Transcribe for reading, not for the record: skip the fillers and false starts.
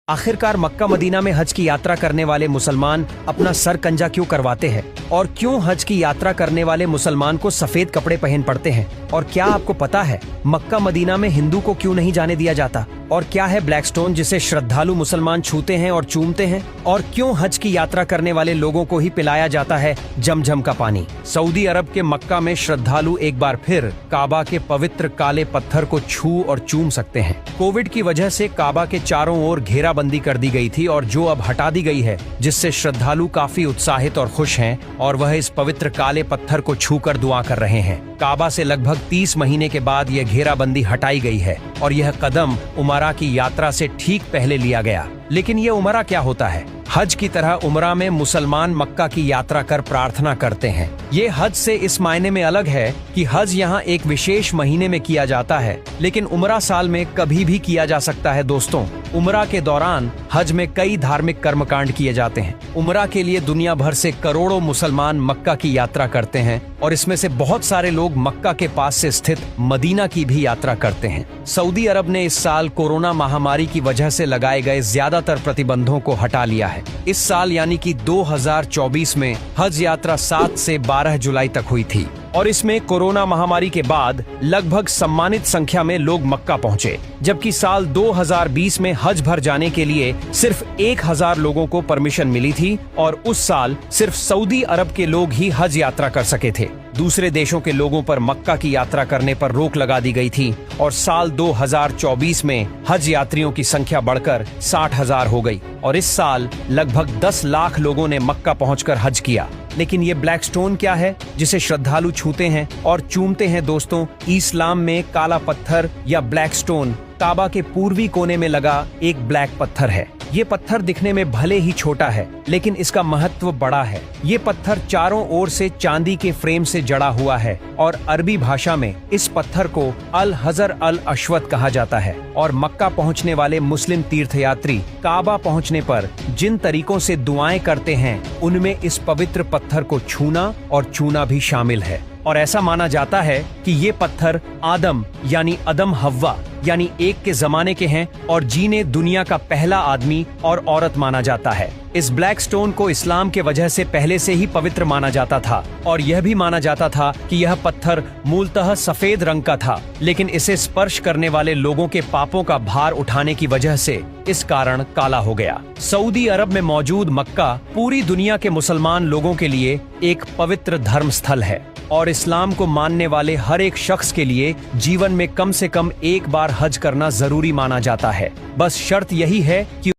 आखिरकार Mecca Medina में हज की यात्रा करने वाले मुसलमान अपना सर कंजा क्यों करवाते हैं और क्यों हज की यात्रा करने वाले मुसलमान को सफेद कपड़े पहन पड़ते हैं? और क्या आपको पता है मक्का मदीना में हिंदू को क्यों नहीं जाने दिया जाता? और क्या है ब्लैक स्टोन जिसे श्रद्धालु मुसलमान छूते हैं और चूमते हैं? और क्यों हज की यात्रा करने वाले लोगों को ही पिलाया जाता है जमजम का पानी? सऊदी अरब के मक्का में श्रद्धालु एक बार फिर काबा के पवित्र काले पत्थर को छू और चूम सकते हैं। कोविड की वजह से काबा के चारों ओर घेराबंदी कर दी गई थी और जो अब हटा दी गई है, जिससे श्रद्धालु काफी उत्साहित और खुश हैं और वह इस पवित्र काले पत्थर को छूकर दुआ कर रहे हैं। काबा से लगभग 30 महीने के बाद यह घेराबंदी हटाई गई है और यह कदम उमरा की यात्रा से ठीक पहले लिया गया। लेकिन ये उमरा क्या होता है? हज की तरह उमरा में मुसलमान मक्का की यात्रा कर प्रार्थना करते हैं। ये हज से इस मायने में अलग है कि हज यहाँ एक विशेष महीने में किया जाता है, लेकिन उमरा साल में कभी भी किया जा सकता है। दोस्तों, उमरा के दौरान हज में कई धार्मिक कर्मकांड किए जाते हैं। उमरा के लिए दुनिया भर से करोड़ों मुसलमान मक्का की यात्रा करते हैं और इसमें से बहुत सारे लोग मक्का के पास से स्थित मदीना की भी यात्रा करते हैं। सऊदी अरब ने इस साल कोरोना महामारी की वजह से लगाए गए ज्यादातर प्रतिबंधों को हटा लिया है। इस साल यानी कि 2024 में हज यात्रा 7 से 12 जुलाई तक हुई थी और इसमें कोरोना महामारी के बाद लगभग सम्मानित संख्या में लोग मक्का पहुंचे, जबकि साल 2020 में हज भर जाने के लिए सिर्फ 1000 लोगों को परमिशन मिली थी और उस साल सिर्फ सऊदी अरब के लोग ही हज यात्रा कर सके थे। दूसरे देशों के लोगों पर मक्का की यात्रा करने पर रोक लगा दी गई थी और साल 2024 में हज यात्रियों की संख्या बढ़कर 60,000 हो गई और इस साल लगभग 10 लाख लोगों ने मक्का पहुंचकर हज किया। लेकिन ये ब्लैक स्टोन क्या है जिसे श्रद्धालु छूते हैं और चूमते हैं? दोस्तों, इस्लाम में काला पत्थर या ब्लैक स्टोन काबा के पूर्वी कोने में लगा एक ब्लैक पत्थर है। ये पत्थर दिखने में भले ही छोटा है, लेकिन इसका महत्व बड़ा है। ये पत्थर चारों ओर से चांदी के फ्रेम से जड़ा हुआ है और अरबी भाषा में इस पत्थर को अल हजर अल अश्वत कहा जाता है। और मक्का पहुंचने वाले मुस्लिम तीर्थयात्री काबा पहुंचने पर जिन तरीकों से दुआएं करते हैं, उनमें इस पवित्र पत्थर को छूना और चूना भी शामिल है। और ऐसा माना जाता है कि ये पत्थर आदम यानी अदम हव्वा यानी एक के जमाने के हैं और जिन्हें दुनिया का पहला आदमी और औरत माना जाता है। इस ब्लैक स्टोन को इस्लाम के वजह से पहले से ही पवित्र माना जाता था और यह भी माना जाता था कि यह पत्थर मूलतः सफेद रंग का था, लेकिन इसे स्पर्श करने वाले लोगों के पापों का भार उठाने की वजह से इस कारण काला हो गया। सऊदी अरब में मौजूद मक्का पूरी दुनिया के मुसलमान लोगों के लिए एक पवित्र धर्म स्थल है और इस्लाम को मानने वाले हर एक शख्स के लिए जीवन में कम से कम एक बार हज करना जरूरी माना जाता है। बस शर्त यही है कि